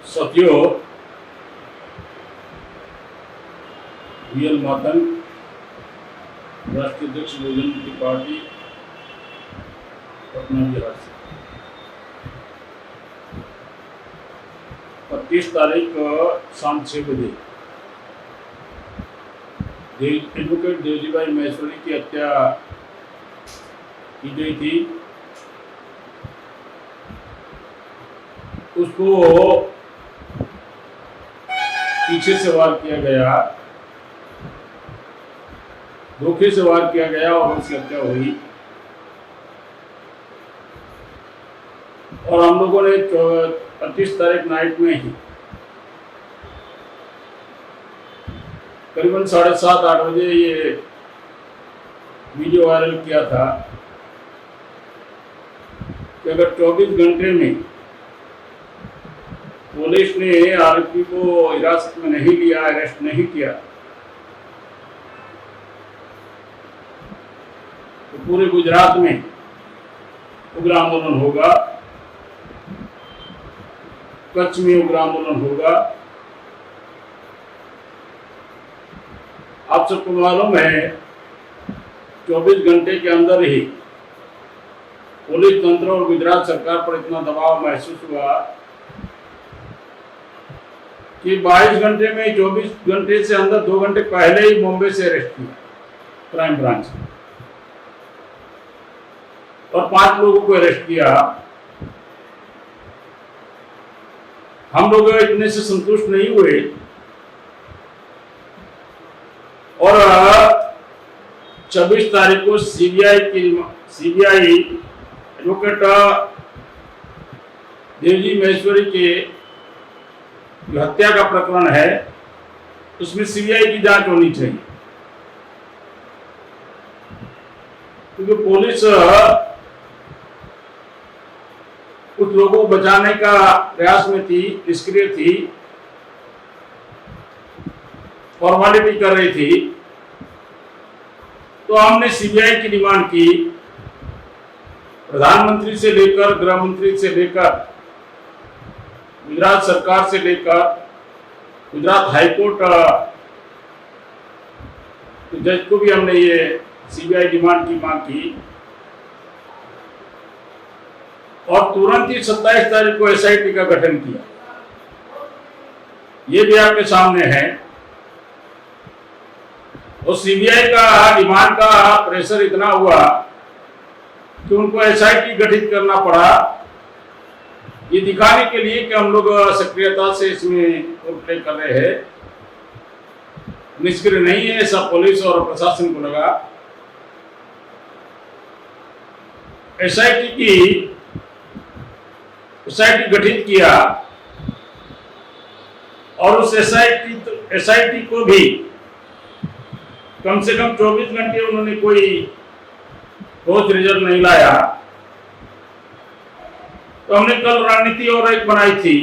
साथियों, वीएल मातंग, राष्ट्रीय अध्यक्ष बहुजन मुक्ति पार्टी, पटना बिहार से 25 तारीख शाम 6 बजे एडवोकेट देवजीभाई महेश्वरी की हत्या की गई थी। उसको पीछे से वार किया गया, धोखे से वार किया गया और उसकी हत्या हुई। और हम लोगों ने 25 तारीख नाइट में ही करीबन 7:30-8 बजे ये वीडियो वायरल किया था कि अगर 24 घंटे में पुलिस ने आरोपी को हिरासत में नहीं लिया, अरेस्ट नहीं किया, तो पूरे गुजरात में उग्र आंदोलन होगा, कच्छ में उग्र आंदोलन होगा। आप सबको मालूम है 24 घंटे के अंदर ही पुलिस तंत्र और गुजरात सरकार पर इतना दबाव महसूस हुआ कि 22 घंटे में 24 घंटे से अंदर 2 घंटे पहले ही बॉम्बे से अरेस्ट किया क्राइम ब्रांच ने और 5 लोगों को अरेस्ट किया। हम लोग इतने से संतुष्ट नहीं हुए और 26 तारीख को सीबीआई एडवोकेट देवजी महेश्वरी के जो हत्या का प्रकरण है उसमें सीबीआई की जांच होनी चाहिए, क्योंकि पुलिस कुछ लोगों को बचाने का प्रयास में थी, निष्क्रिय थी, फॉर्मेलिटी कर रही थी। तो हमने सीबीआई की डिमांड की, प्रधानमंत्री से लेकर गृह मंत्री से लेकर गुजरात सरकार से लेकर गुजरात हाईकोर्ट जज को भी हमने ये सीबीआई डिमांड की मांग की और तुरंत ही 27 तारीख को एसआईटी का गठन किया। ये भी आपके सामने है। और सीबीआई का डिमांड का प्रेशर इतना हुआ कि उनको एसआईटी गठित करना पड़ा, ये दिखाने के लिए कि हम लोग सक्रियता से इसमें रोल प्ले कर रहे हैं, निष्क्रिय नहीं है, ऐसा पुलिस और प्रशासन को लगा। एसआईटी गठित किया और उस एसआईटी को भी कम से कम 24 घंटे उन्होंने कोई ठोस रिजल्ट नहीं लाया। तो हमने कल रणनीति और एक बनाई थी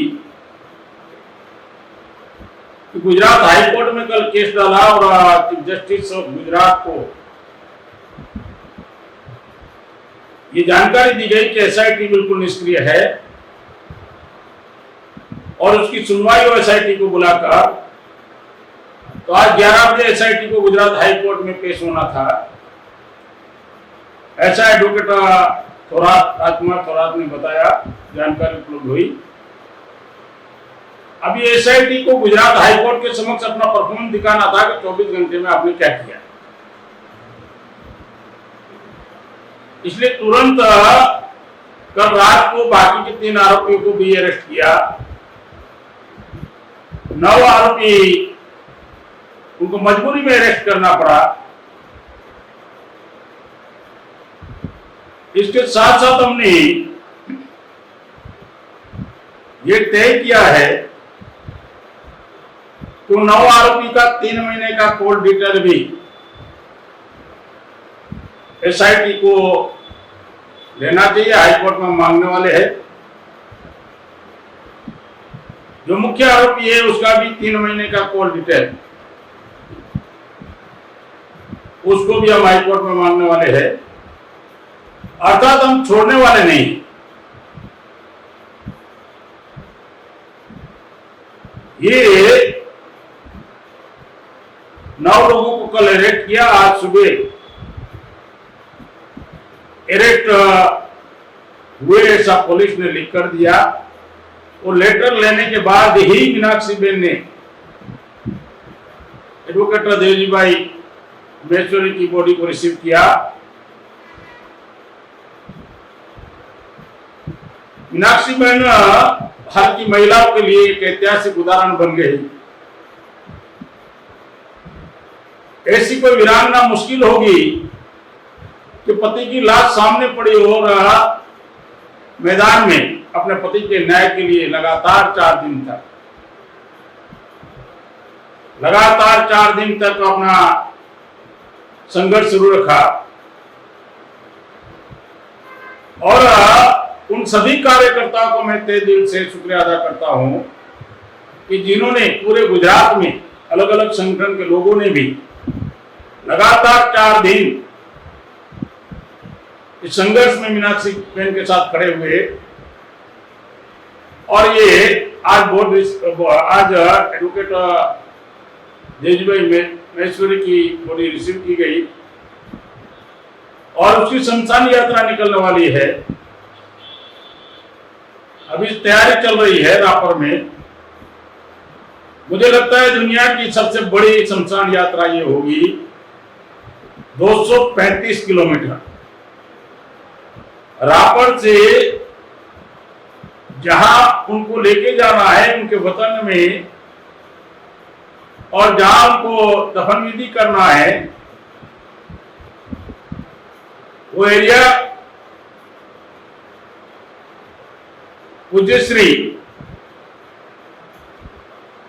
कि गुजरात हाईकोर्ट में कल केस डाला और चीफ जस्टिस ऑफ गुजरात को ये जानकारी दी गई कि एसआईटी बिल्कुल निष्क्रिय है और उसकी सुनवाई हो एसआईटी को बुलाकर। तो आज 11 बजे एसआईटी को गुजरात हाईकोर्ट में पेश होना था। ऐसा एडवोकेट राजकुमार थोरात ने बताया, जानकारी उपलब्ध हुई। अभी एसआईटी को गुजरात हाईकोर्ट के समक्ष अपना परफॉर्मेंस दिखाना था कि 24 घंटे में आपने क्या किया। इसलिए तुरंत कल रात को बाकी के 3 आरोपियों को भी अरेस्ट किया। 9 आरोपी उनको मजबूरी में अरेस्ट करना पड़ा। इसके साथ साथ हमने ये तय किया है कि 9 आरोपी का 3 महीने का कोर्ट डिटेल भी एसआईटी को लेना चाहिए। हाईकोर्ट में मांगने वाले हैं। जो मुख्य आरोपी है उसका भी 3 महीने का कोर्ट डिटेल, उसको भी हम हाईकोर्ट में मांगने वाले हैं। अर्थात हम छोड़ने वाले नहीं। ये 9 लोगों को कल अरेस्ट किया। आज सुबह अरेस्ट हुए ऐसा पुलिस ने लिख कर दिया। और लेटर लेने के बाद ही मीनाक्षी बेन ने एडवोकेट देवजी भाई महेश्वरी की बॉडी को रिसीव किया। मीनाक्षी बहन भारत की महिलाओं के लिए एक ऐतिहासिक उदाहरण बन गई। ऐसी कोई वीरांगना मुश्किल होगी कि पति की लाश सामने पड़ी और मैदान में अपने पति के न्याय के लिए लगातार 4 दिन तक अपना संघर्ष शुरू रखा। और उन सभी कार्यकर्ताओं को मैं तहे दिल से शुक्रिया अदा करता हूं कि जिन्होंने पूरे गुजरात में अलग अलग संगठन के लोगों ने भी लगातार 4 दिन इस संघर्ष में मीनाक्षी बहन के साथ खड़े हुए। और ये आज एडवोकेट देवजी भाई महेश्वरी की बॉडी रिसीव की गई और उसकी शमशान यात्रा निकलने वाली है। अभी तैयारी चल रही है रापर में। मुझे लगता है दुनिया की सबसे बड़ी शमशान यात्रा ये होगी। 235 किलोमीटर रापर से जहां उनको लेके जाना है उनके वतन में और जहां उनको दफन विधि करना है, वो एरिया पूज्य श्री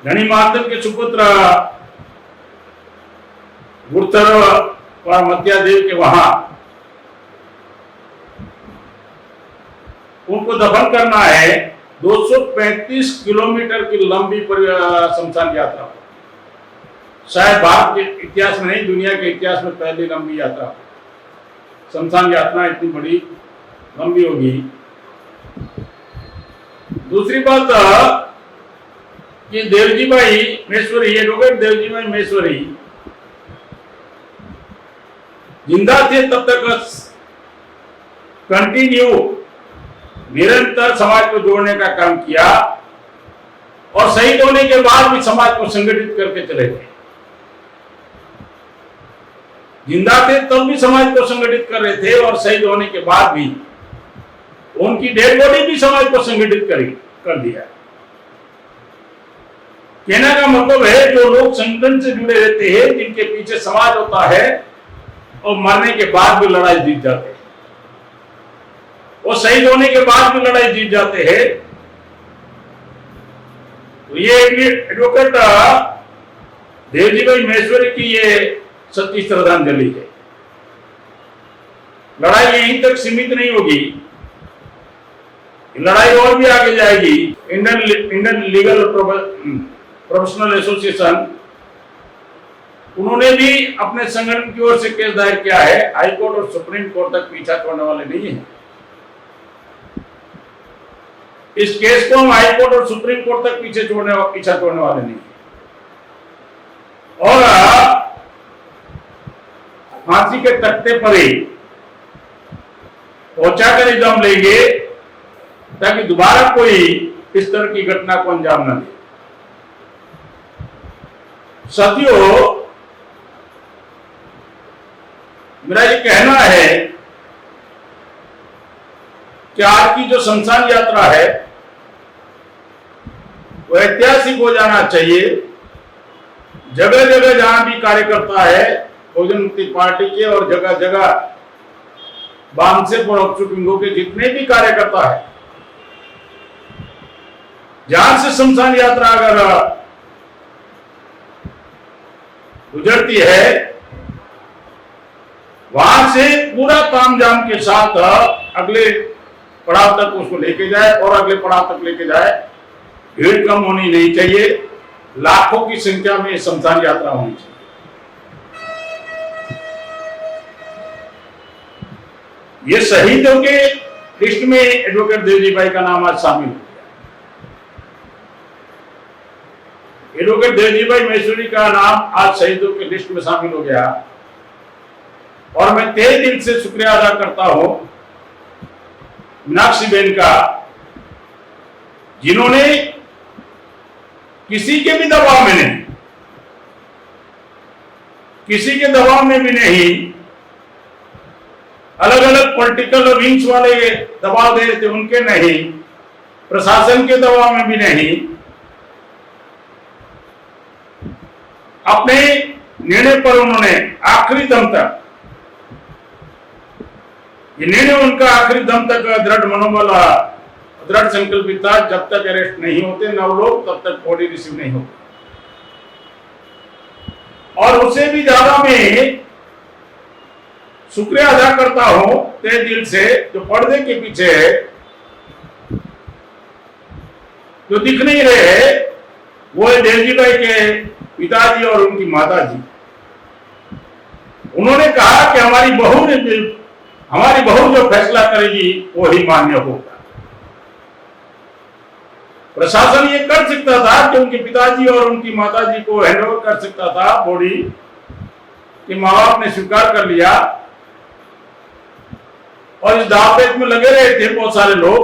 धनी महातन के सुपुत्र गुरुतर और मध्यादेव के वहां उनको दफन करना है। 235 किलोमीटर की लंबी शमशान यात्रा, शायद भारत के इतिहास में नहीं, दुनिया के इतिहास में पहली लंबी यात्रा शमशान यात्रा इतनी बड़ी लंबी होगी। दूसरी बात कि देवजी भाई महेश्वरी, एडवोकेट देवजी भाई महेश्वरी जिंदा थे तब तक कंटिन्यू निरंतर समाज को जोड़ने का काम किया और शहीद होने के बाद भी समाज को संगठित करके चले गए। जिंदा थे तब भी समाज को संगठित कर रहे थे और शहीद होने के बाद भी उनकी डेड बॉडी भी समाज को संगठित कर दिया। कहने का मतलब है जो लोग संगठन से जुड़े रहते हैं, जिनके पीछे समाज होता है और मरने के बाद भी लड़ाई जीत जाते हैं और शहीद होने के बाद भी लड़ाई जीत जाते हैं। तो ये एडवोकेट देवजी भाई महेश्वरी की ये सच्ची श्रद्धांजलि है। लड़ाई यहीं तक सीमित नहीं होगी, लड़ाई और भी आगे जाएगी। इंडियन लीगल प्रोफेशनल एसोसिएशन, उन्होंने भी अपने संगठन की ओर से केस दायर किया है। हाईकोर्ट और सुप्रीम कोर्ट तक पीछा छोड़ने वाले नहीं है। इस केस को हम हाईकोर्ट और सुप्रीम कोर्ट तक पीछा छोड़ने वाले नहीं। और फांसी के तख्ते पर ही पहुंचाकर एग्जाम लेंगे ताकि दोबारा कोई इस तरह की घटना को अंजाम न दे। साथियों, मेरा ये कहना है कि आज की जो शमशान यात्रा है वो ऐतिहासिक हो जाना चाहिए। जगह जगह जहां भी कार्यकर्ता है बहुजन मुक्ति पार्टी के और जगह जगह वाम से विंगों के जितने भी कार्यकर्ता है, जहां से शमशान यात्रा अगर गुजरती है वहां से पूरा तामझाम के साथ अगले पड़ाव तक उसको लेके जाए और अगले पड़ाव तक लेके जाए। भीड़ कम होनी नहीं चाहिए, लाखों की संख्या में शमशान यात्रा होनी चाहिए। ये शहीदों के लिस्ट में एडवोकेट देवजी भाई का नाम आज शामिल हो गया। एडवोकेट देवजी भाई महेश्वरी का नाम आज शहीदों की लिस्ट में शामिल हो गया और मैं तहे दिल से शुक्रिया अदा करता हूं मीनाक्षी बहन का, जिन्होंने किसी के भी दबाव में नहीं, किसी के दबाव में भी नहीं, अलग अलग पॉलिटिकल विंग्स वाले दबाव दे रहे थे उनके नहीं, प्रशासन के दबाव में भी नहीं, अपने निर्णय पर उन्होंने आखिरी दम तक, ये निर्णय उनका आखिरी दम तक दृढ़ मनोबल, दृढ़ संकल्पित था। जब तक अरेस्ट नहीं होते 9 लोग तब तक बॉडी रिसीव नहीं होती। और उससे भी ज्यादा मैं शुक्रिया अदा करता हूं तहे दिल से, जो पर्दे के पीछे जो दिख नहीं रहे वो है देवजी भाई के पिताजी और उनकी माताजी। उन्होंने कहा कि हमारी बहू जो फैसला करेगी वो ही मान्य होगा। प्रशासन ये कर सकता था कि उनके पिताजी और उनकी माताजी को हैंडओवर कर सकता था बॉडी, कि माँ बाप ने स्वीकार कर लिया और इस दावपेच में लगे रहे थे बहुत सारे लोग।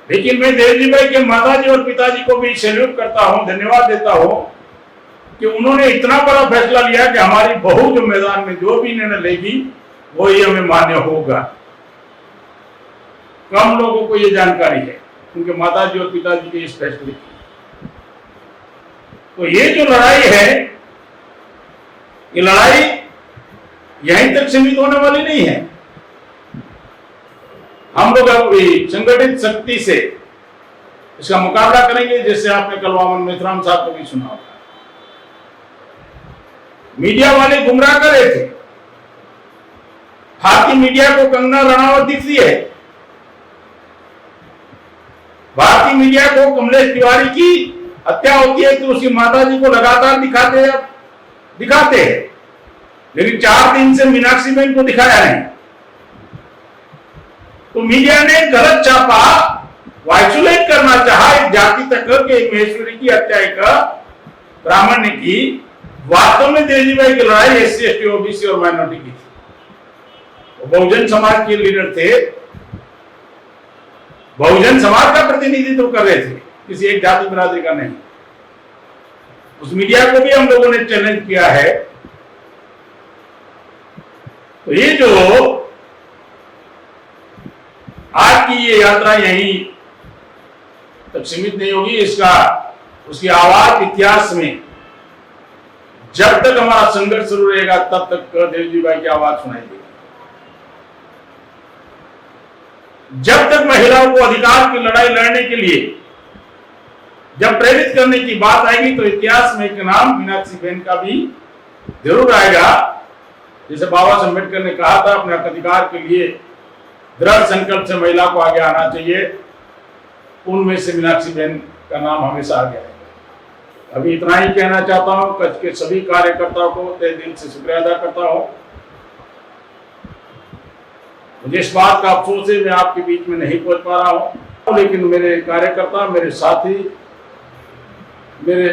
लेकिन मैं देवजी भाई के माताजी और पिताजी को भी सैल्यूट करता हूं, धन्यवाद देता हूं कि उन्होंने इतना बड़ा फैसला लिया कि हमारी बहू जो मैदान में जो भी निर्णय लेगी वो ही हमें मान्य होगा। कम लोगों को ये जानकारी है उनके माताजी और पिताजी के इस फैसले की। तो ये जो लड़ाई है, ये लड़ाई यहीं तक सीमित होने वाली नहीं है। हम लोग अभी संगठित शक्ति से इसका मुकाबला करेंगे, जैसे आपने कल वामन मेथराम साहब को भी सुना होगा। मीडिया वाले गुमराह कर रहे थे, भारतीय मीडिया को कंगना रनावत दिखती है, भारतीय मीडिया को कमलेश तिवारी की हत्या होती है तो उसकी माताजी को लगातार दिखाते हैं, लेकिन 4 दिन से मीनाक्षी बहन को दिखाया नहीं। तो मीडिया ने गलत छापा, आइसोलेट करना चाहा एक जाति तक के महेश्वरी की हत्या एक ब्राह्मण ने की। वास्तव में देवजी भाई की लड़ाई SC ST OBC और माइनॉरिटी की थी। वो बहुजन समाज के लीडर थे, बहुजन समाज का प्रतिनिधित्व कर रहे थे, किसी एक जाति बिरादरी का नहीं। उस मीडिया को भी हम लोगों ने चैलेंज किया है। तो ये जो आज की ये यात्रा यहीं तक सीमित नहीं होगी, उसकी आवाज इतिहास में जब तक हमारा संघर्ष शुरू रहेगा तब तक देवजी भाई की आवाज सुनाई देगी। जब तक महिलाओं को अधिकार की लड़ाई लड़ने के लिए जब प्रेरित करने की बात आएगी तो इतिहास में एक नाम मीनाक्षी बहन का भी जरूर आएगा। जैसे बाबा साहब अम्बेडकर ने कहा था, अपने अधिकार के लिए दृढ़ संकल्प से महिला को आगे आना चाहिए, उनमें से मीनाक्षी बहन का नाम हमेशा आगे आएगा। अभी इतना ही कहना चाहता हूं। कच्छ के सभी कार्यकर्ताओं को तहे दिल से शुक्रिया अदा करता हूं। मुझे इस बात का अफसोस है मैं आपके बीच में नहीं पहुंच पा रहा हूं, लेकिन मेरे कार्यकर्ता, मेरे साथी, मेरे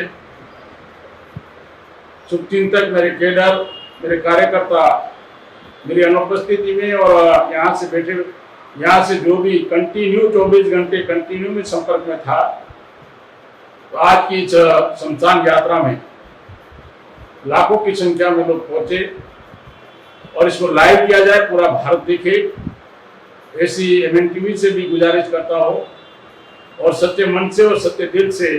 शुभचिंतक, मेरे केडर, मेरे कार्यकर्ता मेरी अनुपस्थिति में और यहाँ से जो भी कंटिन्यू 24 घंटे कंटिन्यू में संपर्क में था, तो आज की इस शमशान यात्रा में लाखों की संख्या में लोग पहुंचे और इसको लाइव किया जाए, पूरा भारत देखे, ऐसी MNTV से भी गुजारिश करता हूँ। और सच्चे मन से और सच्चे दिल से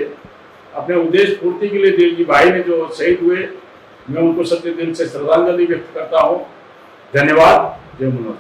अपने उद्देश्य पूर्ति के लिए देवजी भाई ने जो शहीद हुए, मैं उनको सच्चे दिल से श्रद्धांजलि व्यक्त करता हूँ। धन्यवाद। जय मनोज।